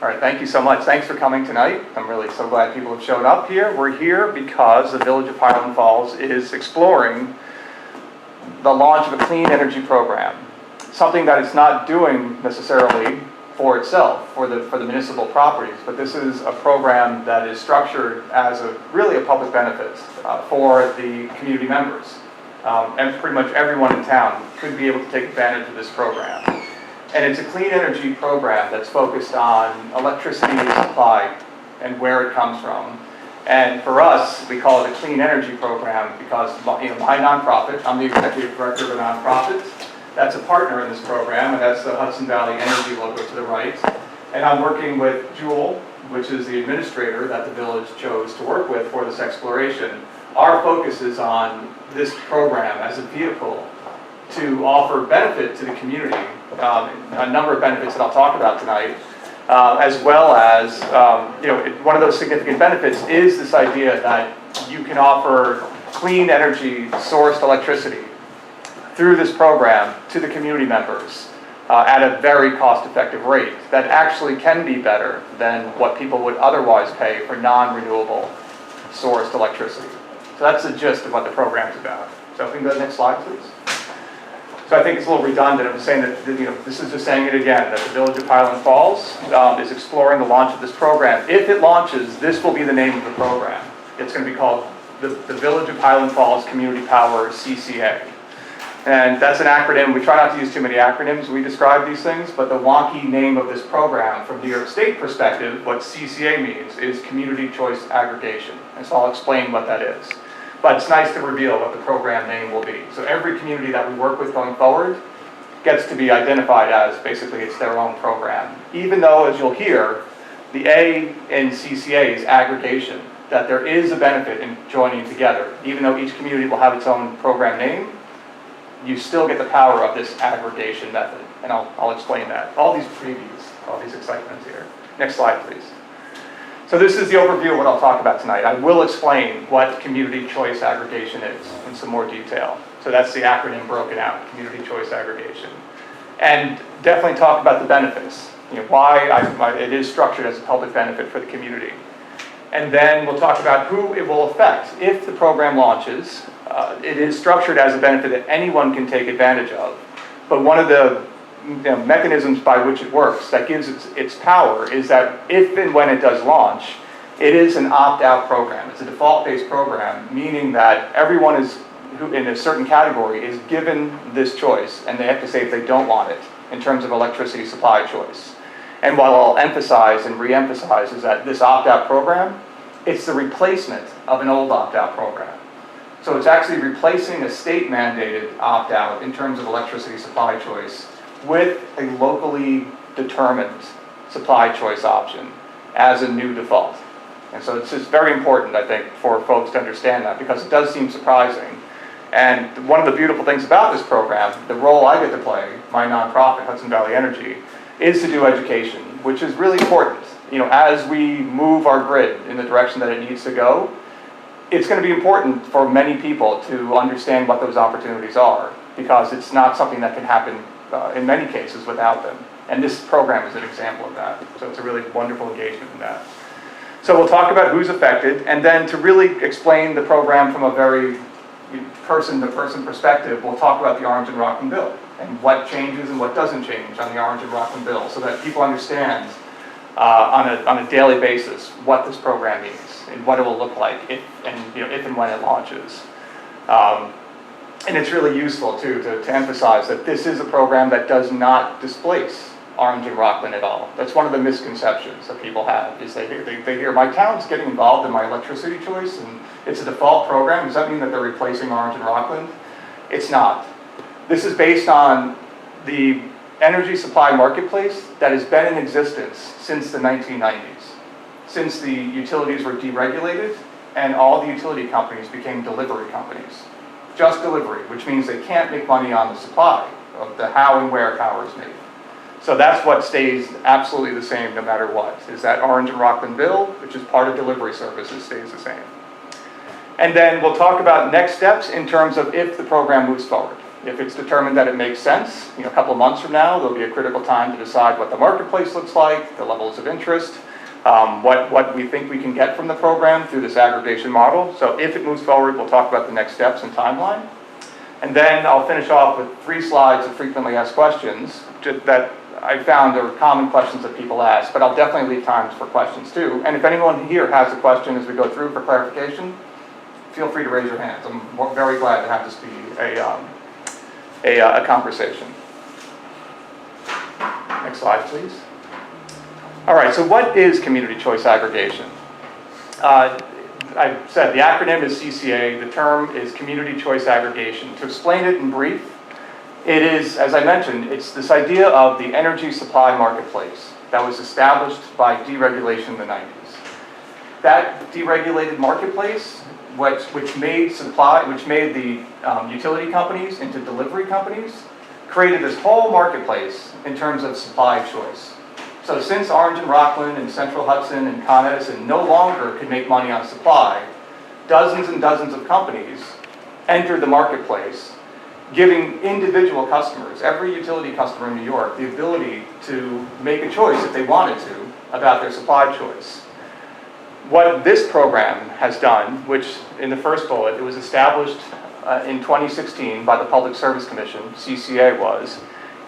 All right, thank you so much. Thanks for coming tonight. I'm really so glad people have showed up here. We're here because the Village of Highland Falls is exploring the launch of a clean energy program, something that it's not doing necessarily for itself, for the municipal properties, but this is a program that is structured as really a public benefit for the community members. And pretty much everyone in town could be able to take advantage of this program. And it's a clean energy program that's focused on electricity supply and where it comes from. And for us, we call it a clean energy program because my nonprofit, I'm the executive director of a nonprofit that's a partner in this program, and that's the Hudson Valley Energy logo to the right. And I'm working with Jewel, which is the administrator that the village chose to work with for this exploration. Our focus is on this program as a vehicle to offer benefit to the community, a number of benefits that I'll talk about tonight, as well as, one of those significant benefits is this idea that you can offer clean energy sourced electricity through this program to the community members at a very cost-effective rate that actually can be better than what people would otherwise pay for non-renewable sourced electricity. So that's the gist of what the program's about. So if we can go to the next slide, please. So I think it's a little redundant. I'm saying that, this is just saying it again, that the Village of Highland Falls is exploring the launch of this program. If it launches, this will be the name of the program. It's going to be called the Village of Highland Falls Community Power CCA. And that's an acronym. We try not to use too many acronyms when we describe these things, but the wonky name of this program from New York State perspective, what CCA means is Community Choice Aggregation. And so I'll explain what that is. But it's nice to reveal what the program name will be. So every community that we work with going forward gets to be identified as basically it's their own program. Even though, as you'll hear, the A in CCA is aggregation, that there is a benefit in joining together. Even though each community will have its own program name, you still get the power of this aggregation method. And I'll explain that. All these previews, all these excitements here. Next slide, please. So this is the overview of what I'll talk about tonight. I will explain what community choice aggregation is in some more detail. So that's the acronym broken out, community choice aggregation. And definitely talk about the benefits, why it is structured as a public benefit for the community. And then we'll talk about who it will affect. If the program launches, it is structured as a benefit that anyone can take advantage of. But one of the mechanisms by which it works that gives its power is that if and when it does launch, it is an opt-out program. It's a default-based program, meaning that everyone who in a certain category is given this choice, and they have to say if they don't want it in terms of electricity supply choice. And what I'll emphasize and re-emphasize is that this opt-out program, it's the replacement of an old opt-out program. So it's actually replacing a state-mandated opt-out in terms of electricity supply choice with a locally determined supply choice option as a new default. And so it's just very important, I think, for folks to understand that because it does seem surprising. And one of the beautiful things about this program, the role I get to play, my nonprofit, Hudson Valley Energy, is to do education, which is really important. As we move our grid in the direction that it needs to go, it's going to be important for many people to understand what those opportunities are because it's not something that can happen in many cases without them. And this program is an example of that. So it's a really wonderful engagement in that. So we'll talk about who's affected, and then to really explain the program from a very person-to-person perspective, we'll talk about the Orange and Rocklin bill and what changes and what doesn't change on the Orange and Rocklin bill so that people understand on a daily basis what this program means and what it will look like if and when it launches. And it's really useful, too, to emphasize that this is a program that does not displace Orange and Rocklin at all. That's one of the misconceptions that people have, is they hear my town's getting involved in my electricity choice, and it's a default program. Does that mean that they're replacing Orange and Rocklin? It's not. This is based on the energy supply marketplace that has been in existence since the 1990s, since the utilities were deregulated and all the utility companies became delivery companies. Just delivery, which means they can't make money on the supply of the how and where power is made. So that's what stays absolutely the same no matter what, is that Orange and Rocklin bill, which is part of delivery services, stays the same. And then we'll talk about next steps in terms of if the program moves forward. If it's determined that it makes sense, a couple of months from now, there'll be a critical time to decide what the marketplace looks like, the levels of interest, what we think we can get from the program through this aggregation model. So if it moves forward, we'll talk about the next steps and timeline. And then I'll finish off with 3 slides of frequently asked questions that I found are common questions that people ask, but I'll definitely leave time for questions too. And if anyone here has a question as we go through for clarification, feel free to raise your hands. I'm very glad to have this be a conversation. Next slide, please. All right, so what is community choice aggregation? I said the acronym is CCA. The term is community choice aggregation. To explain it in brief, it is, as I mentioned, it's this idea of the energy supply marketplace that was established by deregulation in the 90s. That deregulated marketplace, which made the utility companies into delivery companies, created this whole marketplace in terms of supply choice. So since Orange and Rocklin and Central Hudson and Con Edison no longer could make money on supply, dozens and dozens of companies entered the marketplace, giving individual customers, every utility customer in New York, the ability to make a choice if they wanted to about their supply choice. What this program has done, which in the first bullet, it was established in 2016 by the Public Service Commission, CCA was,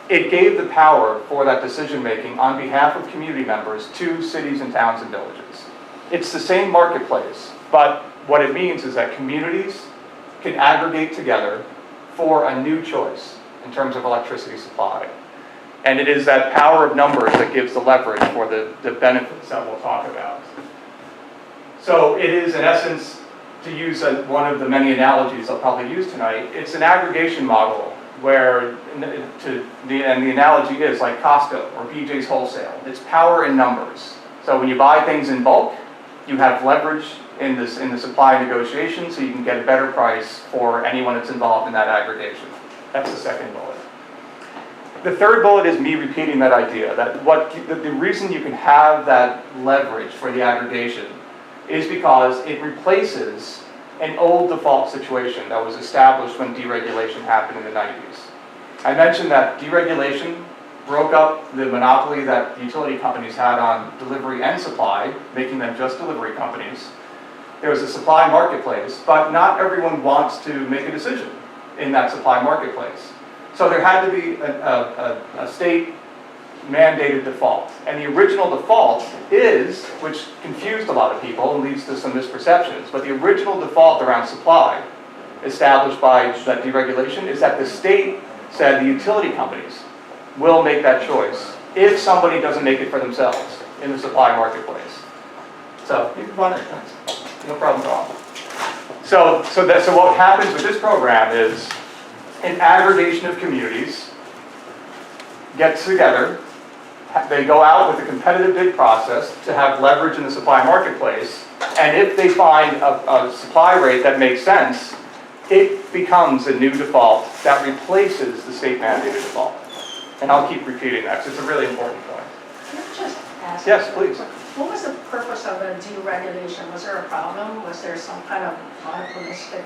it gave the power for that decision making on behalf of community members to cities and towns and villages. It's the same marketplace, but what it means is that communities can aggregate together for a new choice in terms of electricity supply. And it is that power of numbers that gives the leverage for the benefits that we'll talk about. So it is, in essence, to use one of the many analogies I'll probably use tonight, it's an aggregation model where, the analogy is like Costco or BJ's Wholesale. It's power in numbers. So when you buy things in bulk, you have leverage in the supply negotiation, so you can get a better price for anyone that's involved in that aggregation. That's the second bullet. The third bullet is me repeating that idea, that the reason you can have that leverage for the aggregation is because it replaces an old default situation that was established when deregulation happened in the 90s. I mentioned that deregulation broke up the monopoly that utility companies had on delivery and supply, making them just delivery companies. There was a supply marketplace, but not everyone wants to make a decision in that supply marketplace. So there had to be a state mandated default. And the original default is, which confused a lot of people and leads to some misperceptions, but the original default around supply established by that deregulation is that the state said the utility companies will make that choice if somebody doesn't make it for themselves in the supply marketplace. So you can run it, no problem at all. So what happens with this program is an aggregation of communities gets together. They go out with a competitive bid process to have leverage in the supply marketplace, and if they find a supply rate that makes sense, it becomes a new default that replaces the state mandated default. And I'll keep repeating that because it's a really important point. Can I just ask? Yes, please. What was the purpose of the deregulation? Was there a problem? Was there some kind of monopolistic?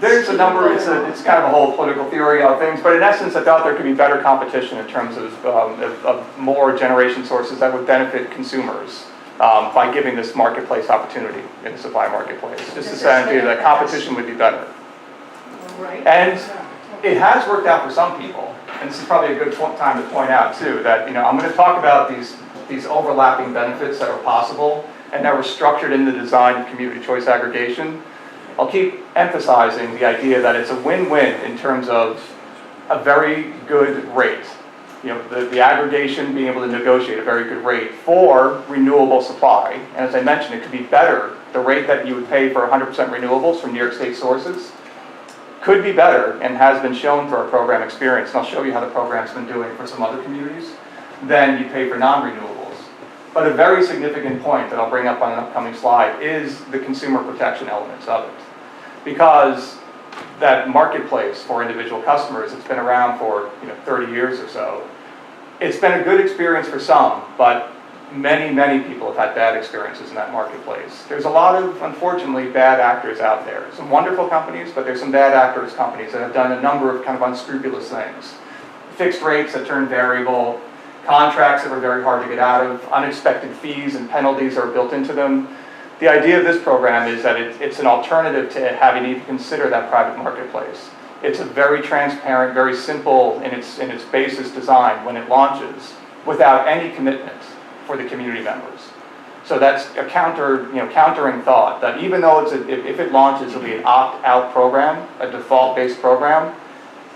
There's a number, it's kind of a whole political theory of things, but in essence I thought there could be better competition in terms of more generation sources that would benefit consumers by giving this marketplace opportunity in the supply marketplace. Just to say that competition would be better. Right. And it has worked out for some people, and this is probably a good time to point out too, that I'm going to talk about these overlapping benefits that are possible and that were structured in the design of community choice aggregation. I'll keep emphasizing the idea that it's a win-win in terms of a very good rate. The aggregation being able to negotiate a very good rate for renewable supply. And as I mentioned, it could be better. The rate that you would pay for 100% renewables from New York State sources could be better and has been shown for our program experience. And I'll show you how the program's been doing for some other communities than you pay for non-renewables. But a very significant point that I'll bring up on an upcoming slide is the consumer protection elements of it. Because that marketplace for individual customers, it's been around for 30 years or so. It's been a good experience for some, but many people have had bad experiences in that marketplace. There's a lot of, unfortunately, bad actors out there. Some wonderful companies, but there's some bad actors companies that have done a number of kind of unscrupulous things. Fixed rates that turn variable, contracts that were very hard to get out of, unexpected fees and penalties that are built into them. The idea of this program is that it's an alternative to having to even consider that private marketplace. It's a very transparent, very simple in its basis design when it launches, without any commitment for the community members. So that's a countering thought that even though if it launches, it'll be an opt-out program, a default-based program.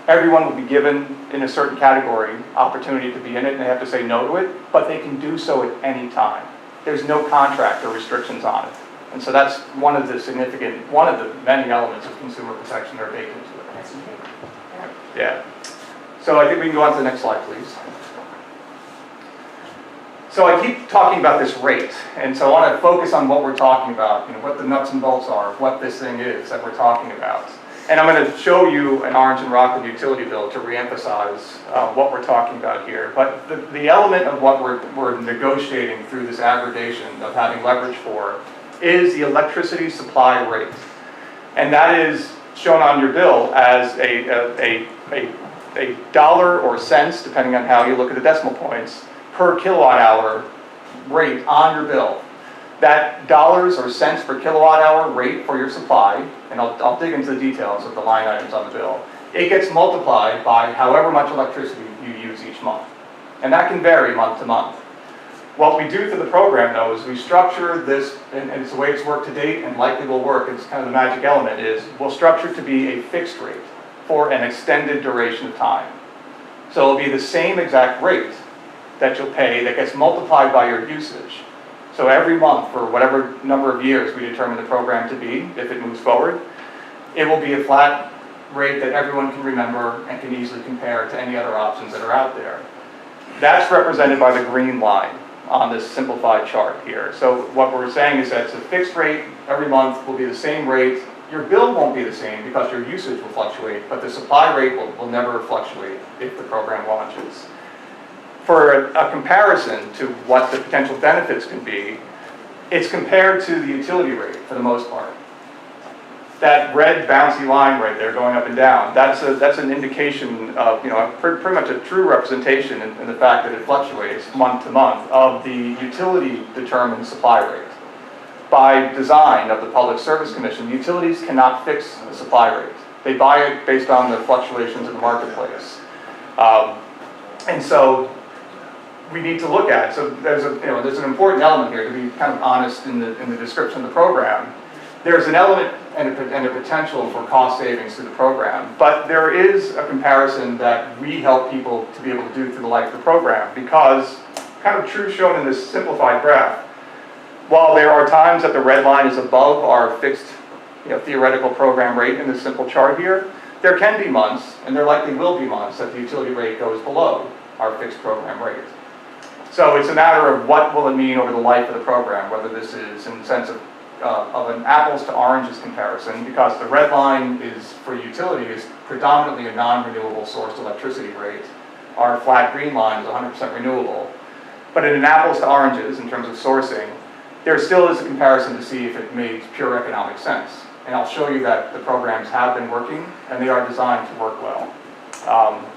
Everyone will be given, in a certain category, opportunity to be in it, and they have to say no to it, but they can do so at any time. There's no contract or restrictions on it. And so that's one of the many elements of consumer protection that are baked into it. That's big. Yeah. So I think we can go on to the next slide, please. So I keep talking about this rate, and so I want to focus on what we're talking about, what the nuts and bolts are, what this thing is that we're talking about. And I'm going to show you an Orange and Rocklin utility bill to reemphasize what we're talking about here. But the element of what we're negotiating through this aggregation of having leverage for is the electricity supply rate. And that is shown on your bill as a dollar or cents, depending on how you look at the decimal points, per kilowatt hour rate on your bill. That dollars or cents per kilowatt hour rate for your supply, and I'll dig into the details of the line items on the bill, it gets multiplied by however much electricity you use each month. And that can vary month to month. What we do through the program, though, is we structure this, and it's the way it's worked to date and likely will work, it's kind of the magic element, is we'll structure it to be a fixed rate for an extended duration of time. So it'll be the same exact rate that you'll pay that gets multiplied by your usage. So every month, for whatever number of years we determine the program to be, if it moves forward, it will be a flat rate that everyone can remember and can easily compare to any other options that are out there. That's represented by the green line on this simplified chart here. So what we're saying is that it's a fixed rate every month, will be the same rate. Your bill won't be the same because your usage will fluctuate, but the supply rate will never fluctuate if the program launches. For a comparison to what the potential benefits can be, it's compared to the utility rate for the most part. That red bouncy line right there going up and down, that's an indication of, pretty much a true representation in the fact that it fluctuates month to month of the utility determined supply rate. By design of the Public Service Commission, utilities cannot fix the supply rate. They buy it based on the fluctuations in the marketplace. And so we need to look at, so there's an important element here to be kind of honest in the description of the program. There's an element and a potential for cost savings through the program, but there is a comparison that we help people to be able to do through the life of the program, because kind of true shown in this simplified graph, while there are times that the red line is above our fixed theoretical program rate in this simple chart here, there can be months, and there likely will be months, that the utility rate goes below our fixed program rate. So it's a matter of what will it mean over the life of the program, whether this is in the sense of an apples to oranges comparison, because the red line is for utility is predominantly a non-renewable sourced electricity rate. Our flat green line is 100% renewable. But in an apples to oranges in terms of sourcing, there still is a comparison to see if it makes pure economic sense. And I'll show you that the programs have been working and they are designed to work well.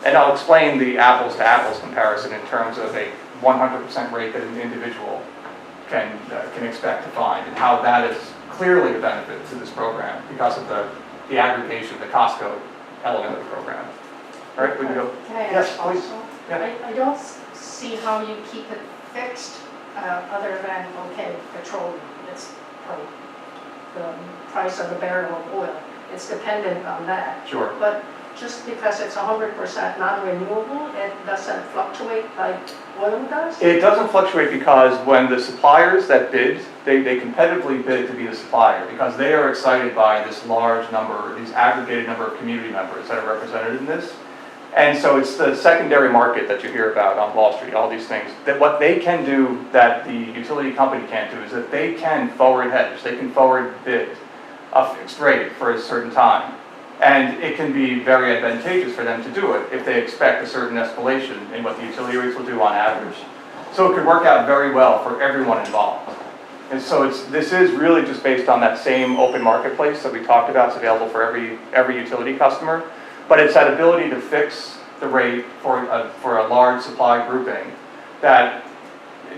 And I'll explain the apples to apples comparison in terms of a 100% rate that an individual can expect to find, and how that is clearly a benefit to this program because of the aggregation, the Costco element of the program. All right, we can go. Can I ask Yes, please. also? Yeah. I don't see how you keep it fixed other than, okay, petroleum, it's the price of the barrel of oil. It's dependent on that. Sure. But just because it's 100% non-renewable, it doesn't fluctuate like oil does? It doesn't fluctuate because when the suppliers that bid, they competitively bid to be the supplier because they are excited by this large number, these aggregated number of community members that are represented in this. And so it's the secondary market that you hear about on Wall Street, all these things, that what they can do that the utility company can't do is that they can forward hedge, they can forward bid a fixed rate for a certain time. And it can be very advantageous for them to do it if they expect a certain escalation in what the utility rates will do on average. So it could work out very well for everyone involved. And so this is really just based on that same open marketplace that we talked about. It's available for every utility customer, but it's that ability to fix the rate for a large supply grouping that,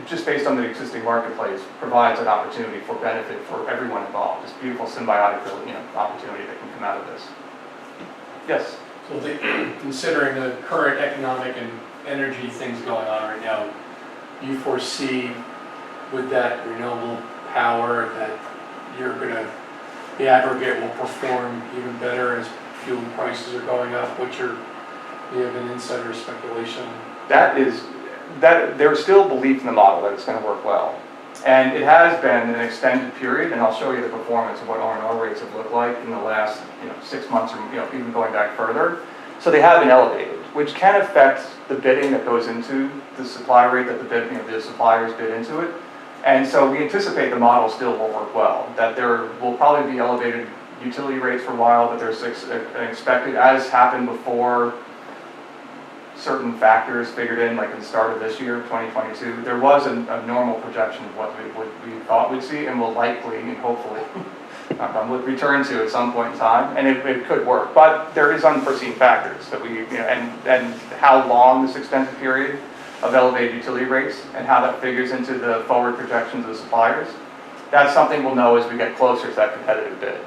just based on the existing marketplace, provides an opportunity for benefit for everyone involved. This beautiful symbiotic, opportunity that can come out of this. Yes? So considering the current economic and energy things going on right now, you foresee with that renewable power that the aggregate will perform even better as fuel prices are going up? Do you have an insider speculation? There's still belief in the model that it's going to work well. And it has been an extended period, and I'll show you the performance of what R&R rates have looked like in the last 6 months, or even going back further. So they have been elevated, which can affect the bidding that goes into the supply rate that the suppliers bid into it. And so we anticipate the model still will work well, that there will probably be elevated utility rates for a while, but there's an expected, as happened before, certain factors figured in, like at the start of this year, 2022, there was a normal projection of what we thought we'd see, and will likely and hopefully return to at some point in time, and it could work. But there is unforeseen factors that and how long this extended period of elevated utility rates and how that figures into the forward projections of the suppliers. That's something we'll know as we get closer to that competitive bid.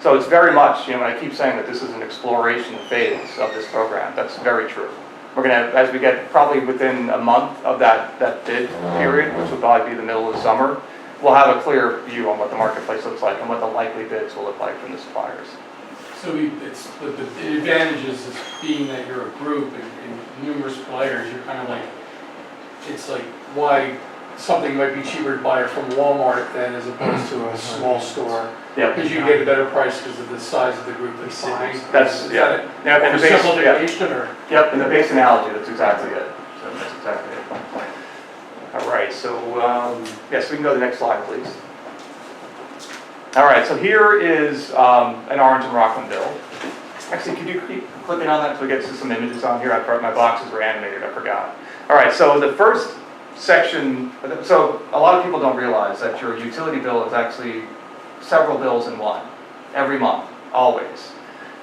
So it's very much, when I keep saying that this is an exploration phase of this program, that's very true. We're going to, as we get probably within a month of that bid period, which will probably be the middle of the summer, we'll have a clear view on what the marketplace looks like and what the likely bids will look like from the suppliers. So the advantages is being that you're a group and numerous players, you're kind of like, it's like why something might be cheaper to buy it from Walmart than as opposed to a small store. Yeah. Because you get a better price because of the size of the group that's buying. That's, yeah. Yeah, And the base, simplification or? Yep, in the base analogy, that's exactly it. So that's exactly it. All right, so, yes, we can go to the next slide, please. All right, so here is an Orange and Rocklin bill. Actually, could you keep clicking on that until we get to some images on here? My boxes were animated, I forgot. All right, so the first section, so a lot of people don't realize that your utility bill is actually several bills in one, every month, always.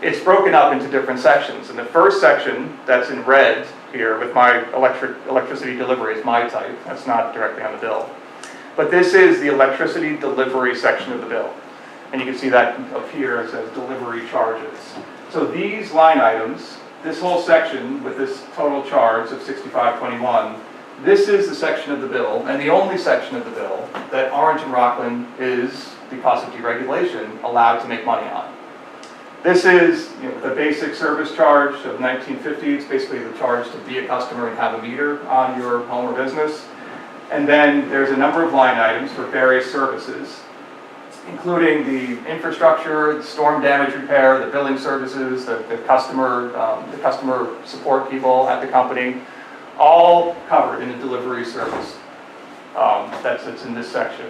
It's broken up into different sections. And the first section that's in red here with my electricity delivery is my type. That's not directly on the bill. But this is the electricity delivery section of the bill. And you can see that up here, it says delivery charges. So these line items, this whole section with this total charge of $65.21, this is the section of the bill, and the only section of the bill that Orange and Rocklin is, because of deregulation, allowed to make money on. This is the basic service charge of $19.50. It's basically the charge to be a customer and have a meter on your home or business. And then there's a number of line items for various services, including the infrastructure, the storm damage repair, the billing services, the customer support people at the company, all covered in a delivery service that's in this section.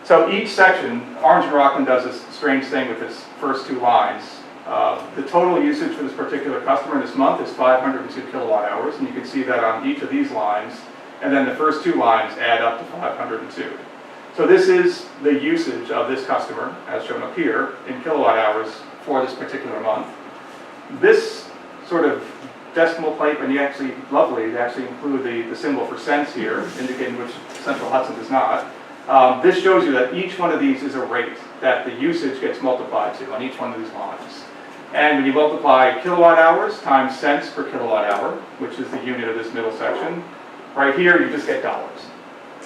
So each section, Orange and Rocklin does this strange thing with its first two lines. The total usage for this particular customer this month is 502 kilowatt hours, and you can see that on each of these lines, and then the first two lines add up to 502. So this is the usage of this customer, as shown up here, in kilowatt hours for this particular month. This sort of decimal point, and lovely, they actually include the symbol for cents here, indicating which Central Hudson does not. This shows you that each one of these is a rate that the usage gets multiplied to on each one of these lines. And when you multiply kilowatt hours times cents per kilowatt hour, which is the unit of this middle section, right here you just get dollars.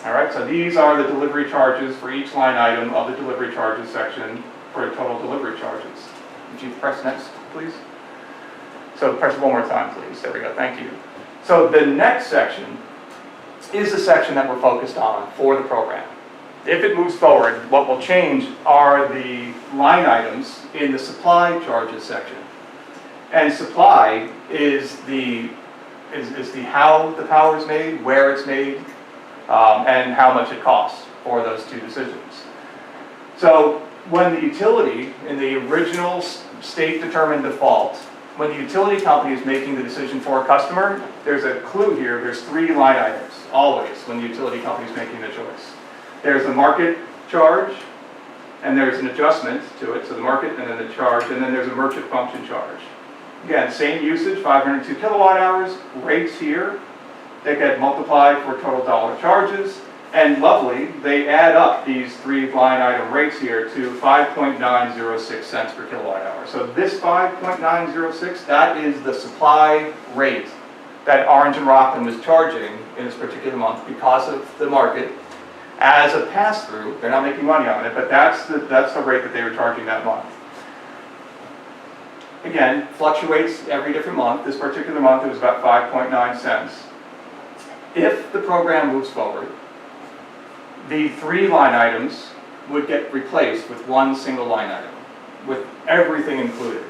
All right, so these are the delivery charges for each line item of the delivery charges section for total delivery charges. Would you press next, please? So press one more time, please. There we go, thank you. So the next section is the section that we're focused on for the program. If it moves forward, what will change are the line items in the supply charges section. And supply is the how the power is made, where it's made, and how much it costs for those two decisions. So when the utility in the original state determined default when the utility company is making the decision for a customer, there's a clue here. There's 3 line items, always, when the utility company is making the choice. There's a market charge, and there's an adjustment to it, so the market and then the charge, and then there's a merchant function charge. Again, same usage, 502 kilowatt hours, rates here that get multiplied for total dollar charges, and lovely, they add up these 3 line item rates here to 5.906 cents per kilowatt hour. So this 5.906, that is the supply rate that Orange and Rocklin was charging in this particular month because of the market as a pass-through. They're not making money on it, but that's the rate that they were charging that month. Again, fluctuates every different month. This particular month it was about 5.9 cents. If the program moves forward, the 3 line items would get replaced with 1 single line item, with everything included.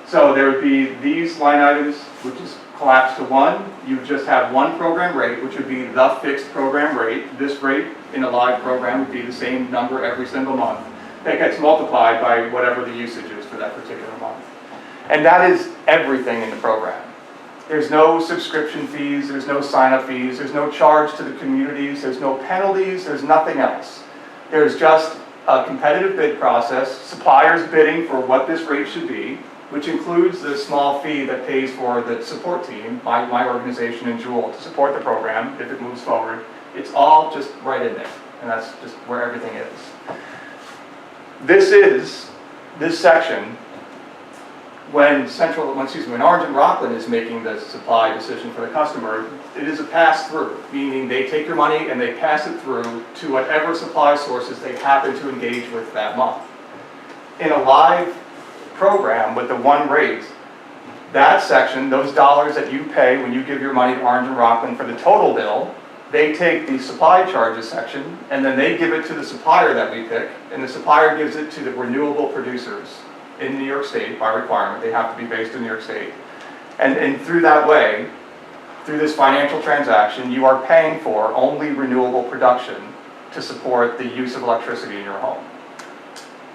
So there would be these line items, which is collapsed to 1. You just have 1 program rate, which would be the fixed program rate. This rate in a live program would be the same number every single month. That gets multiplied by whatever the usage is for that particular month. And that is everything in the program. There's no subscription fees, there's no sign-up fees, there's no charge to the communities, there's no penalties, there's nothing else. There's just a competitive bid process, suppliers bidding for what this rate should be, which includes the small fee that pays for the support team, my organization and Jewel, to support the program if it moves forward. It's all just right in there, and that's just where everything is. This section, when Orange and Rocklin is making the supply decision for the customer, it is a pass-through, meaning they take your money and they pass it through to whatever supply sources they happen to engage with that month. In a live program with the 1 rate, that section, those dollars that you pay when you give your money to Orange and Rocklin for the total bill, they take the supply charges section and then they give it to the supplier that we pick, and the supplier gives it to the renewable producers in New York State by requirement. They have to be based in New York State. And through that way, through this financial transaction, you are paying for only renewable production to support the use of electricity in your home.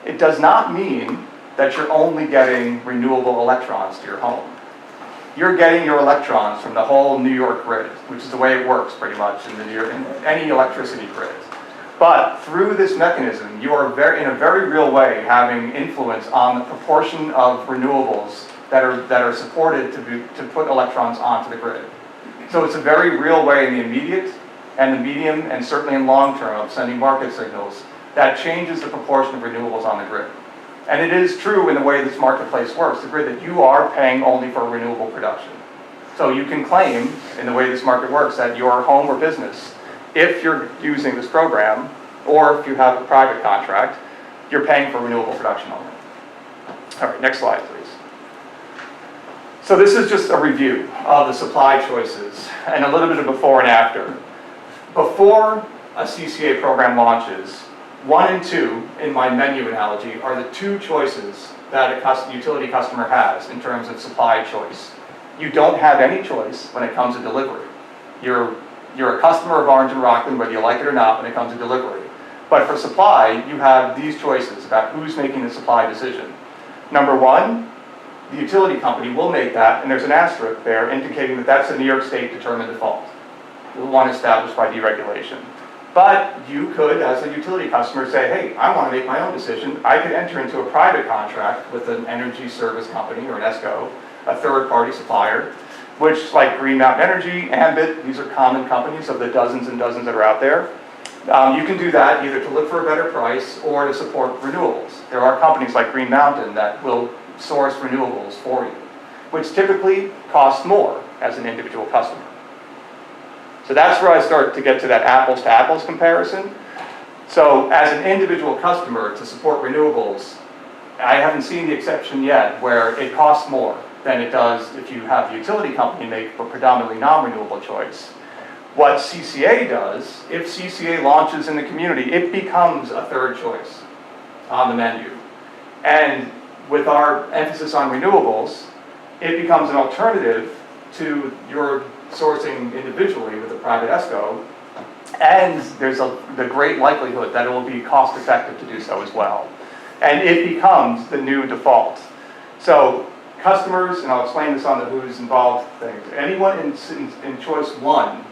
It does not mean that you're only getting renewable electrons to your home. You're getting your electrons from the whole New York grid, which is the way it works pretty much in any electricity grid. But through this mechanism, you are in a very real way having influence on the proportion of renewables that are supported to put electrons onto the grid. So it's a very real way in the immediate and the medium and certainly in long term of sending market signals that changes the proportion of renewables on the grid. And it is true in the way this marketplace works, the grid, that you are paying only for renewable production. So you can claim, in the way this market works, that your home or business, if you're using this program, or if you have a private contract, you're paying for renewable production only. All right, next slide, please. So this is just a review of the supply choices and a little bit of before and after. Before a CCA program launches, 1 and 2, in my menu analogy, are the 2 choices that a utility customer has in terms of supply choice. You don't have any choice when it comes to delivery. You're a customer of Orange and Rocklin, whether you like it or not, when it comes to delivery. But for supply, you have these choices about who's making the supply decision. Number 1, the utility company will make that, and there's an asterisk there indicating that that's a New York State determined default, the one established by deregulation. But you could, as a utility customer, say, hey, I want to make my own decision. I could enter into a private contract with an energy service company or an ESCO, a third-party supplier, which, like Green Mountain Energy, Ambit, these are common companies of the dozens and dozens that are out there. You can do that either to look for a better price or to support renewables. There are companies like Green Mountain that will source renewables for you, which typically costs more as an individual customer. So that's where I start to get to that apples-to-apples comparison. So as an individual customer to support renewables, I haven't seen the exception yet where it costs more than it does if you have the utility company make a predominantly non-renewable choice. What CCA does, if CCA launches in the community, it becomes a third choice on the menu. And with our emphasis on renewables, it becomes an alternative to your sourcing individually with a private ESCO, and there's the great likelihood that it will be cost effective to do so as well. And it becomes the new default. So Customers, and I'll explain this on the who's involved thing, anyone in choice one,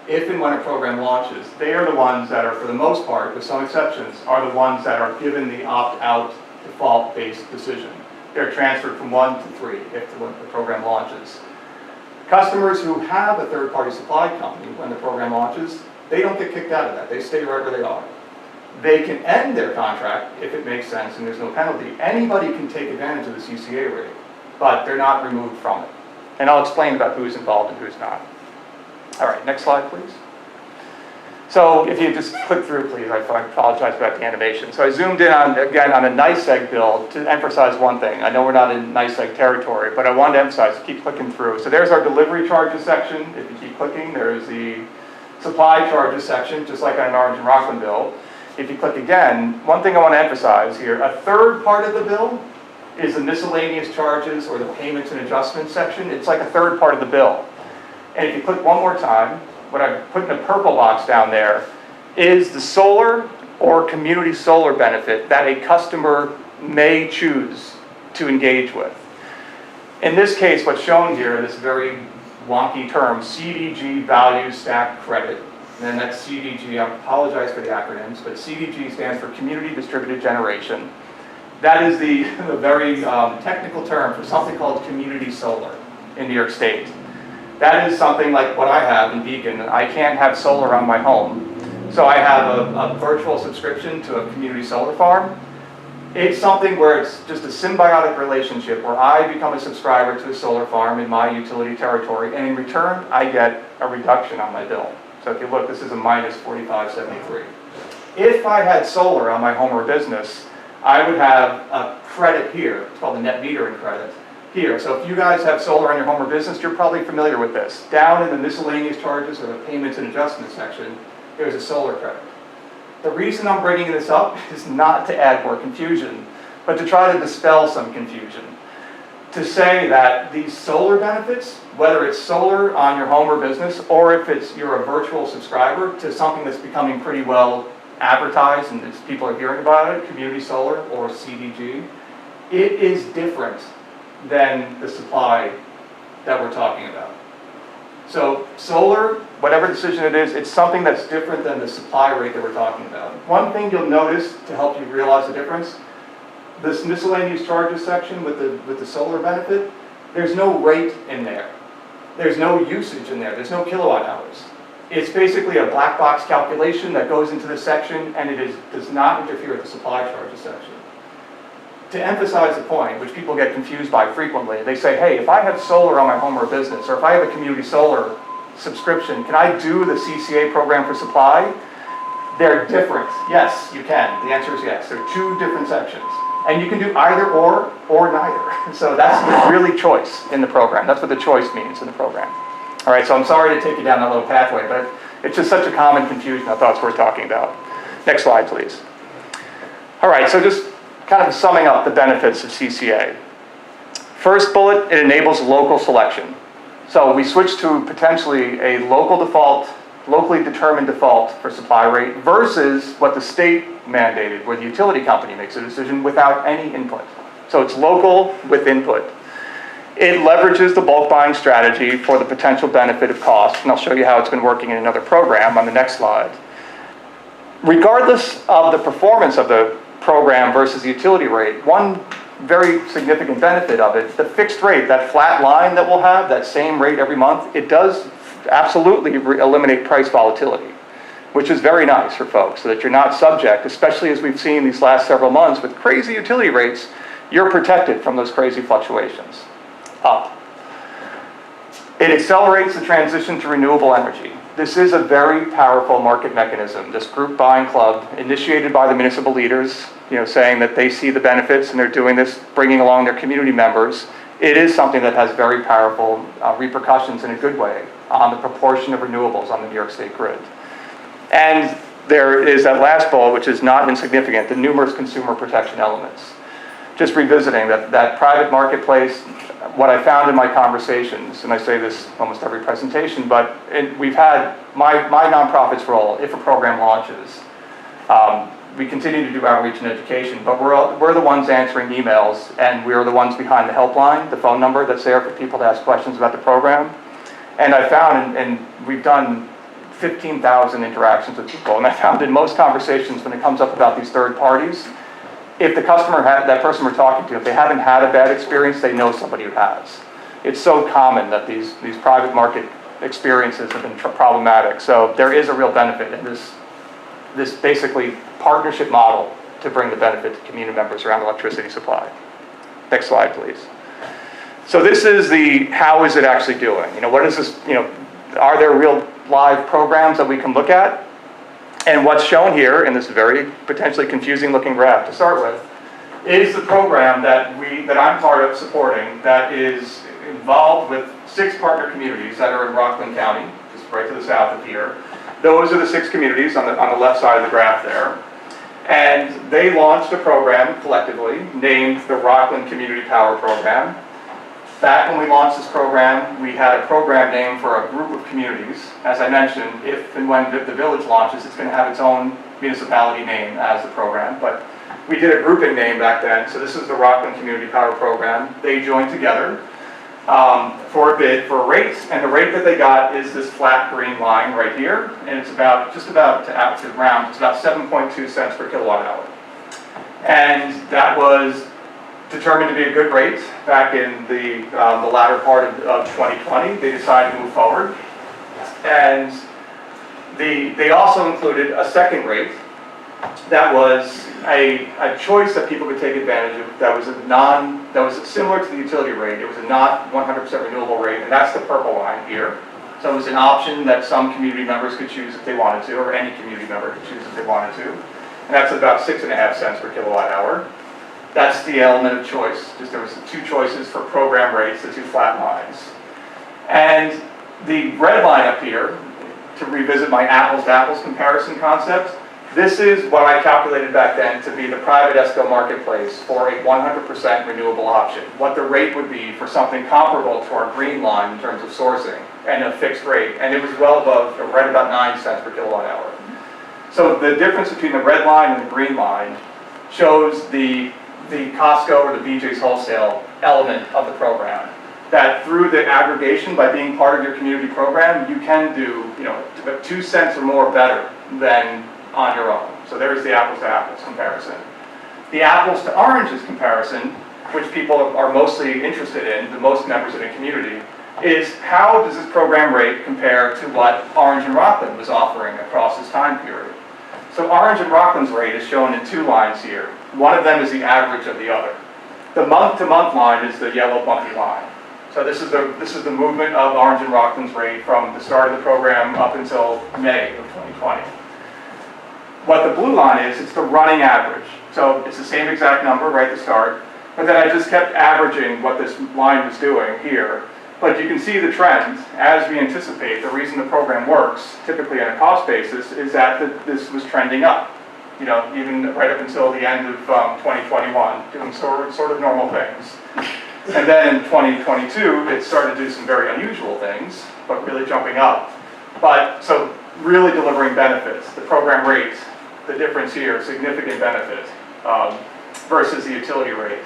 if and when a program launches, they are the ones that are, for the most part, with some exceptions, are the ones that are given the opt-out default-based decision. They're transferred from 1 to 3 if the program launches. Customers who have a third-party supply company when the program launches, they don't get kicked out of that. They stay right where they are. They can end their contract if it makes sense and there's no penalty. Anybody can take advantage of the CCA rate, but they're not removed from it. And I'll explain about who's involved and who's not. All right, next slide, please. So if you just click through, please, I apologize about the animation. So I zoomed in on, again, on a NICEAG bill to emphasize one thing. I know we're not in NICEAG territory, but I wanted to emphasize, keep clicking through. So there's our delivery charges section. If you keep clicking, there's the supply charges section, just like on an Orange and Rocklin bill. If you click again, one thing I want to emphasize here, a third part of the bill is the miscellaneous charges or the payments and adjustments section. It's like a third part of the bill. And if you click one more time, what I've put in a purple box down there is the solar or community solar benefit that a customer may choose to engage with. In this case, what's shown here, this very wonky term, CDG value stack credit. And then that's CDG, I apologize for the acronyms, but CDG stands for Community Distributed Generation. That is the very technical term for something called community solar in New York State. That is something like what I have in Beacon. I can't have solar on my home. So I have a virtual subscription to a community solar farm. It's something where it's just a symbiotic relationship where I become a subscriber to a solar farm in my utility territory, and in return, I get a reduction on my bill. So if you look, this is a minus $45.73. If I had solar on my home or business, I would have a credit here. It's called the net metering credit. Here, so if you guys have solar on your home or business, you're probably familiar with this. Down in the miscellaneous charges or the payments and adjustments section, there's a solar credit. The reason I'm bringing this up is not to add more confusion, but to try to dispel some confusion. To say that these solar benefits, whether it's solar on your home or business, or if it's you're a virtual subscriber to something that's becoming pretty well advertised and people are hearing about it, community solar or CDG, it is different than the supply that we're talking about. So solar, whatever decision it is, it's something that's different than the supply rate that we're talking about. One thing you'll notice to help you realize the difference, this miscellaneous charges section with the solar benefit, there's no rate in there. There's no usage in there. There's no kilowatt hours. It's basically a black box calculation that goes into this section, and it does not interfere with the supply charges section. To emphasize the point, which people get confused by frequently, they say, hey, if I have solar on my home or business, or if I have a community solar subscription, can I do the CCA program for supply? They're different. Yes, you can. The answer is yes. They're two different sections. And you can do either or neither. So that's really choice in the program. That's what the choice means in the program. All right, so I'm sorry to take you down that little pathway, but it's just such a common confusion I thought it's worth talking about. Next slide, please. All right, so just kind of summing up the benefits of CCA. First bullet, it enables local selection. So we switch to potentially a local default, locally determined default for supply rate versus what the state mandated, where the utility company makes a decision without any input. So it's local with input. It leverages the bulk buying strategy for the potential benefit of cost, and I'll show you how it's been working in another program on the next slide. Regardless of the performance of the program versus the utility rate, one very significant benefit of it, the fixed rate, that flat line that we'll have, that same rate every month, it does absolutely eliminate price volatility, which is very nice for folks, so that you're not subject, especially as we've seen these last several months with crazy utility rates, you're protected from those crazy fluctuations. Up. It accelerates the transition to renewable energy. This is a very powerful market mechanism, this group buying club initiated by the municipal leaders, saying that they see the benefits and they're doing this, bringing along their community members. It is something that has very powerful repercussions in a good way on the proportion of renewables on the New York State grid. And there is that last bullet, which is not insignificant, the numerous consumer protection elements. Just revisiting that private marketplace, what I found in my conversations, and I say this almost every presentation, but we've had my nonprofit's role, if a program launches, We continue to do outreach and education, but we're the ones answering emails, and we're the ones behind the helpline, the phone number that's there for people to ask questions about the program. And I found, and we've done 15,000 interactions with people, and I found in most conversations when it comes up about these third parties, if the customer, that person we're talking to, if they haven't had a bad experience, they know somebody who has. It's so common that these private market experiences have been problematic. So there is a real benefit in this basically partnership model to bring the benefit to community members around electricity supply. Next slide, please. So this is how is it actually doing? What is this, are there real live programs that we can look at? And what's shown here in this very potentially confusing looking graph to start with is the program that I'm part of supporting that is involved with 6 partner communities that are in Rocklin County, just right to the south of here. Those are the 6 communities on the left side of the graph there. And they launched a program collectively named the Rocklin Community Power Program. Back when we launched this program, we had a program name for a group of communities. As I mentioned, if and when the village launches, it's going to have its own municipality name as the program. But we did a grouping name back then, so this is the Rocklin Community Power Program. They joined together for a bid for rates, and the rate that they got is this flat green line right here, and it's just about to round, it's about 7.2 cents per kilowatt hour. And that was determined to be a good rate back in the latter part of 2020. They decided to move forward, and they also included a second rate that was a choice that people could take advantage of. That was similar to the utility rate. It was a not 100% renewable rate, and that's the purple line here. So it was an option that some community members could choose if they wanted to, or any community member could choose if they wanted to. And that's about 6.5 cents per kilowatt hour. That's the element of choice. There was 2 choices for program rates, the 2 flat lines. And the red line up here, to revisit my apples to apples comparison concept, this is what I calculated back then to be the private ESCO marketplace for a 100% renewable option. What the rate would be for something comparable to our green line in terms of sourcing and a fixed rate. And it was well above, right about 9 cents per kilowatt hour. So the difference between the red line and the green line shows the Costco or the BJ's wholesale element of the program. That through the aggregation, by being part of your community program, you can do 2 cents or more better than on your own. So there's the apples to apples comparison. The apples to oranges comparison, which people are mostly interested in, the most members in a community, is how does this program rate compare to what Orange and Rocklin was offering across this time period. So Orange and Rocklin's rate is shown in 2 lines here. One of them is the average of the other. The month-to-month line is the yellow bumpy line. So this is the movement of Orange and Rocklin's rate from the start of the program up until May of 2020. What the blue line is, it's the running average. So it's the same exact number right at the start, but then I just kept averaging what this line was doing here. But you can see the trend, as we anticipate. The reason the program works, typically on a cost basis, is that this was trending up. Even right up until the end of 2021, doing sort of normal things. And then in 2022, it started to do some very unusual things, but really jumping up. But so really delivering benefits. The program rate, the difference here, significant benefit versus the utility rate.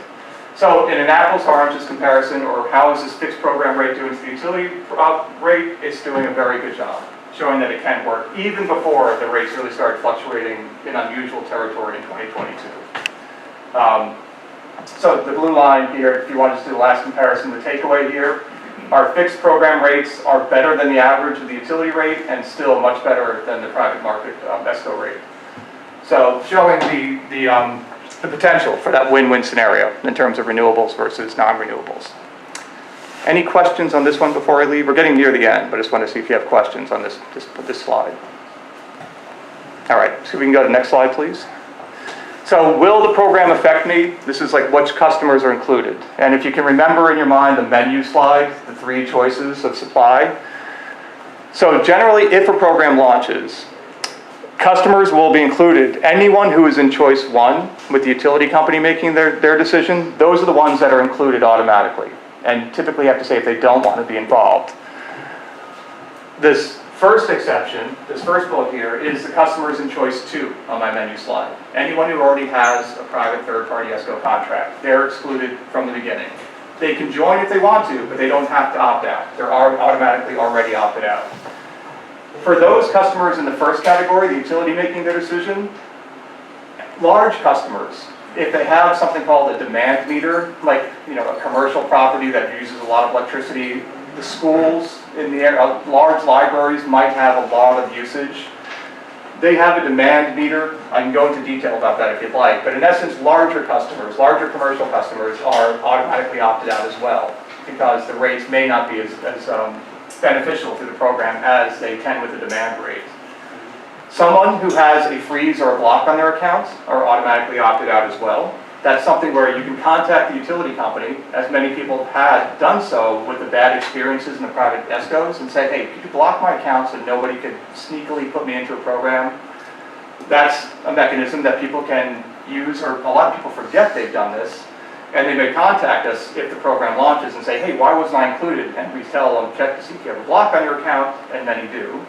So in an apples to oranges comparison, or how is this fixed program rate doing to the utility rate, it's doing a very good job, showing that it can work even before the rates really started fluctuating in unusual territory in 2022. So the blue line here, if you want to just do the last comparison, the takeaway here, our fixed program rates are better than the average of the utility rate and still much better than the private market ESCO rate. So showing the potential for that win-win scenario in terms of renewables versus non-renewables. Any questions on this one before I leave? We're getting near the end, but I just want to see if you have questions on this slide. All right, so we can go to the next slide, please. So will the program affect me? This is like which customers are included. And if you can remember in your mind the menu slide, the 3 choices of supply. So generally, if a program launches, customers will be included. Anyone who is in choice 1 with the utility company making their decision, those are the ones that are included automatically. And typically have to say if they don't want to be involved. This First exception, this first bullet here, is the customers in choice 2 on my menu slide. Anyone who already has a private third-party ESCO contract, they're excluded from the beginning. They can join if they want to, but they don't have to opt out. They're automatically already opted out. For those customers in the first category, the utility making their decision, large customers, if they have something called a demand meter, like a commercial property that uses a lot of electricity, the schools in the area, large libraries might have a lot of usage. They have a demand meter. I can go into detail about that if you'd like, but in essence, larger customers, larger commercial customers are automatically opted out as well, because the rates may not be as beneficial to the program as they can with the demand rate. Someone who has a freeze or a block on their account are automatically opted out as well. That's something where you can contact the utility company, as many people have done so with the bad experiences in the private ESCOs, and say, hey, could you block my account so nobody could sneakily put me into a program? That's a mechanism that people can use, or a lot of people forget they've done this, and they may contact us if the program launches and say, hey, why wasn't I included? And we tell them, check to see if you have a block on your account, and many do.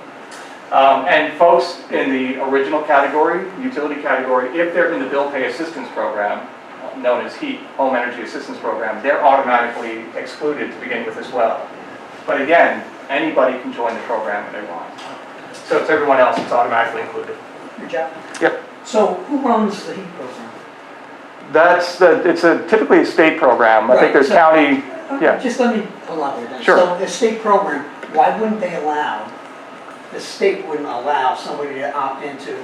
And folks in the original category, utility category, if they're in the bill pay assistance program, known as HEAP, Home Energy Assistance Program, they're automatically excluded to begin with as well. But again, anybody can join the program if they want. So it's everyone else that's automatically included. Jeff? Yep. So who runs the HEAP program? It's typically a state program. I think there's county, yeah. Just let me elaborate that. Sure. So the state program, why wouldn't they allow, the state wouldn't allow somebody to opt into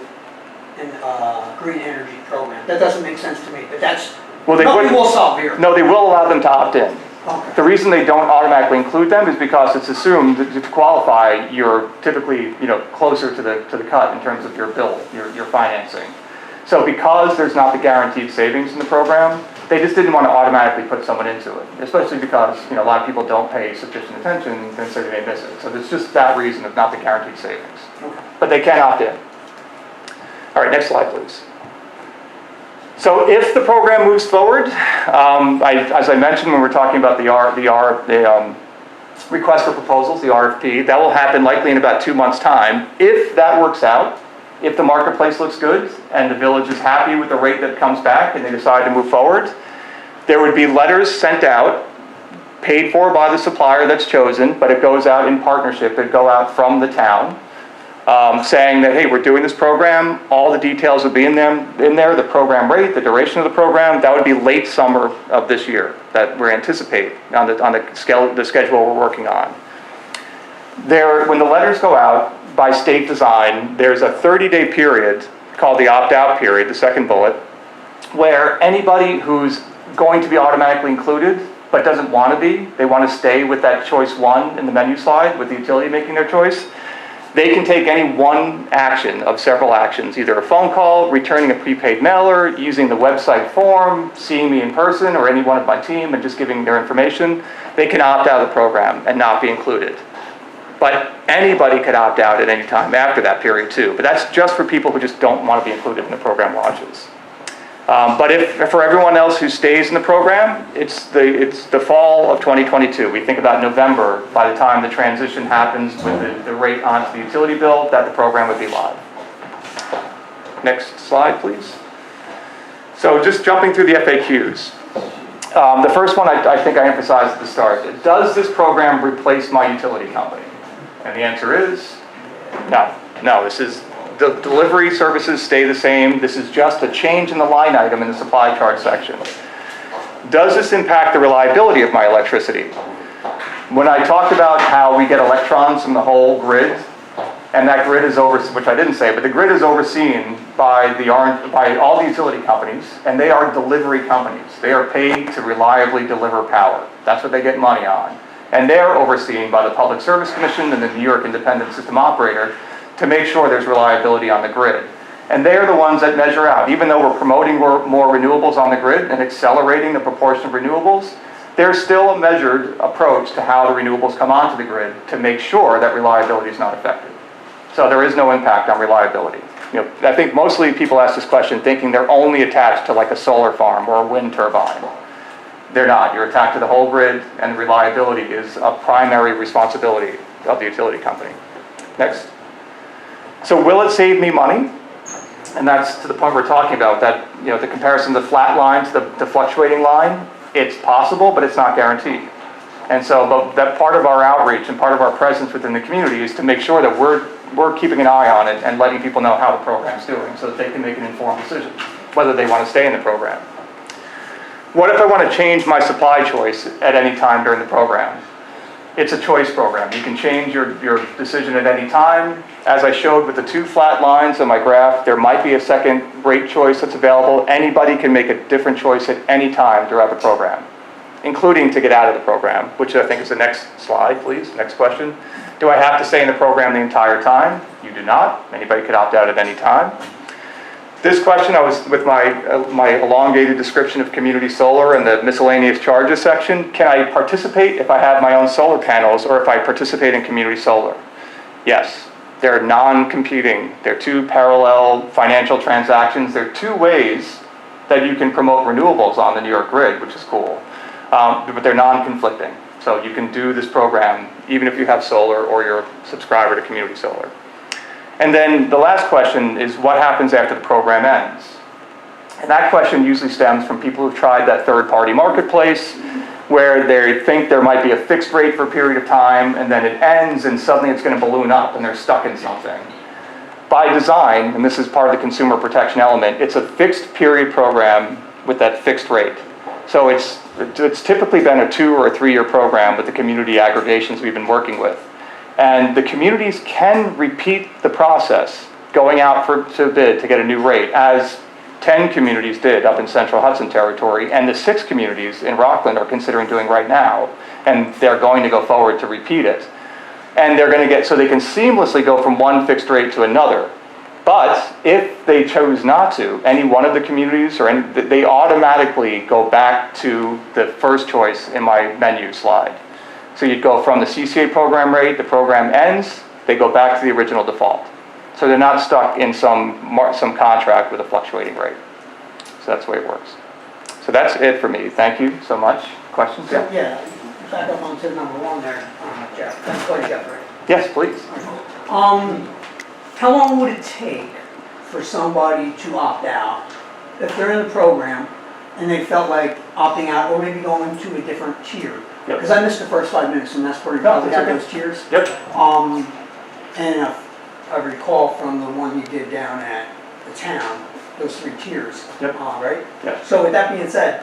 a green energy program? That doesn't make sense to me, but that's, nothing will solve here. No, they will allow them to opt in. Okay. The reason they don't automatically include them is because it's assumed that to qualify, you're typically closer to the cut in terms of your bill, your financing. So because there's not the guaranteed savings in the program, they just didn't want to automatically put someone into it, especially because a lot of people don't pay sufficient attention and so they may miss it. So there's just that reason of not the guaranteed savings. Okay. But they can opt in. All right, next slide, please. So if the program moves forward, as I mentioned when we're talking about the request for proposals, the RFP, that will happen likely in about 2 months' time. If that works out, if the marketplace looks good and the village is happy with the rate that comes back and they decide to move forward, there would be letters sent out, paid for by the supplier that's chosen, but it goes out in partnership. It go out from the town, saying that, hey, we're doing this program, all the details will be in there, the program rate, the duration of the program. That would be late summer of this year that we're anticipating on the schedule we're working on. When the letters go out, by state design, there's a 30-day period called the opt-out period, the second bullet, where anybody who's going to be automatically included but doesn't want to be, they want to stay with that choice 1 in the menu slide with the utility making their choice, they can take any one action of several actions, either a phone call, returning a prepaid mailer, using the website form, seeing me in person or any one of my team and just giving their information. They can opt out of the program and not be included. But anybody could opt out at any time after that period too. But that's just for people who just don't want to be included when the program launches. But if for everyone else who stays in the program, it's the fall of 2022. We think about November by the time the transition happens with the rate onto the utility bill that the program would be live. Next slide, please. So just jumping through the FAQs. The first one I think I emphasized at the start. Does this program replace my utility company? And the answer is no. No, the delivery services stay the same. This is just a change in the line item in the supply charge section. Does this impact the reliability of my electricity? When I talked about how we get electrons from the whole grid, and that grid is which I didn't say, but the grid is overseen by all the utility companies, and they are delivery companies. They are paid to reliably deliver power. That's what they get money on. And they're overseen by the Public Service Commission and the New York Independent System Operator to make sure there's reliability on the grid. And they're the ones that measure out. Even though we're promoting more renewables on the grid and accelerating the proportion of renewables, there's still a measured approach to how the renewables come onto the grid to make sure that reliability is not affected. So there is no impact on reliability. I think mostly people ask this question thinking they're only attached to like a solar farm or a wind turbine. They're not. You're attached to the whole grid, and reliability is a primary responsibility of the utility company. Next. So will it save me money? And that's to the point we're talking about, that, the comparison of the flat line to the fluctuating line. It's possible, but it's not guaranteed. And so, but that part of our outreach and part of our presence within the community is to make sure that we're keeping an eye on it and letting people know how the program's doing so that they can make an informed decision, whether they want to stay in the program. What if I want to change my supply choice at any time during the program? It's a choice program. You can change your decision at any time. As I showed with the two flat lines on my graph, there might be a second rate choice that's available. Anybody can make a different choice at any time throughout the program, including to get out of the program, which I think is the next slide, please. Next question. Do I have to stay in the program the entire time? You do not. Anybody could opt out at any time. This question, I was with my elongated description of community solar in the miscellaneous charges section. Can I participate if I have my own solar panels or if I participate in community solar? Yes. They're non-competing. They're two parallel financial transactions. They're two ways that you can promote renewables on the New York grid, which is cool. But they're non-conflicting. So you can do this program even if you have solar or you're a subscriber to community solar. And then the last question is, what happens after the program ends? And that question usually stems from people who've tried that third-party marketplace where they think there might be a fixed rate for a period of time and then it ends and suddenly it's going to balloon up and they're stuck in something. By design, and this is part of the consumer protection element, it's a fixed period program with that fixed rate. So it's typically been a 2 or a 3 year program with the community aggregations we've been working with. And the communities can repeat the process, going out to bid to get a new rate, as 10 communities did up in Central Hudson Territory, and the 6 communities in Rocklin are considering doing right now, and they're going to go forward to repeat it. And they're going to get, so they can seamlessly go from one fixed rate to another. But if they chose not to, any one of the communities, they automatically go back to the first choice in my menu slide. So you'd go from the CCA program rate, the program ends, they go back to the original default. So they're not stuck in some contract with a fluctuating rate. So that's the way it works. So that's it for me. Thank you so much. Questions? Yeah, back up onto number 1 there, Jeff. That's quite Jeff, right? Yes, please. How long would it take for somebody to opt out if they're in the program and they felt like opting out or maybe going to a different tier? Because I missed the first 5 minutes and that's where you probably had those tiers. Yep. And I recall from the one you did down at the town, those 3 tiers. Yep. Right? Yes. So with that being said,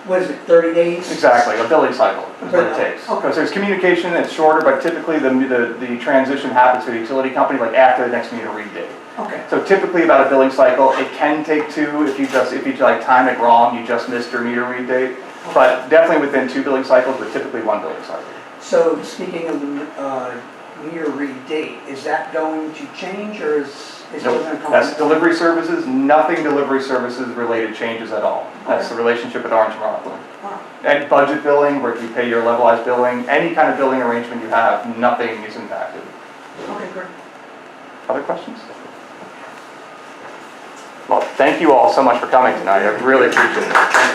what is it, 30 days? Exactly, a billing cycle is what it takes. Okay. Because there's communication that's shorter, but typically the transition happens to the utility company like after the next meter read date. Okay. So typically about a billing cycle, it can take 2 if you like time it wrong, you just missed your meter read date. But definitely within 2 billing cycles, but typically 1 billing cycle. So speaking of the meter read date, is that going to change or is it still going to come? That's delivery services, nothing delivery services related changes at all. That's the relationship with Orange and Rocklin. Wow. And budget billing, where you pay your levelized billing, any kind of billing arrangement you have, nothing is impacted. Okay, great. Other questions? Well, thank you all so much for coming tonight. I really appreciate it.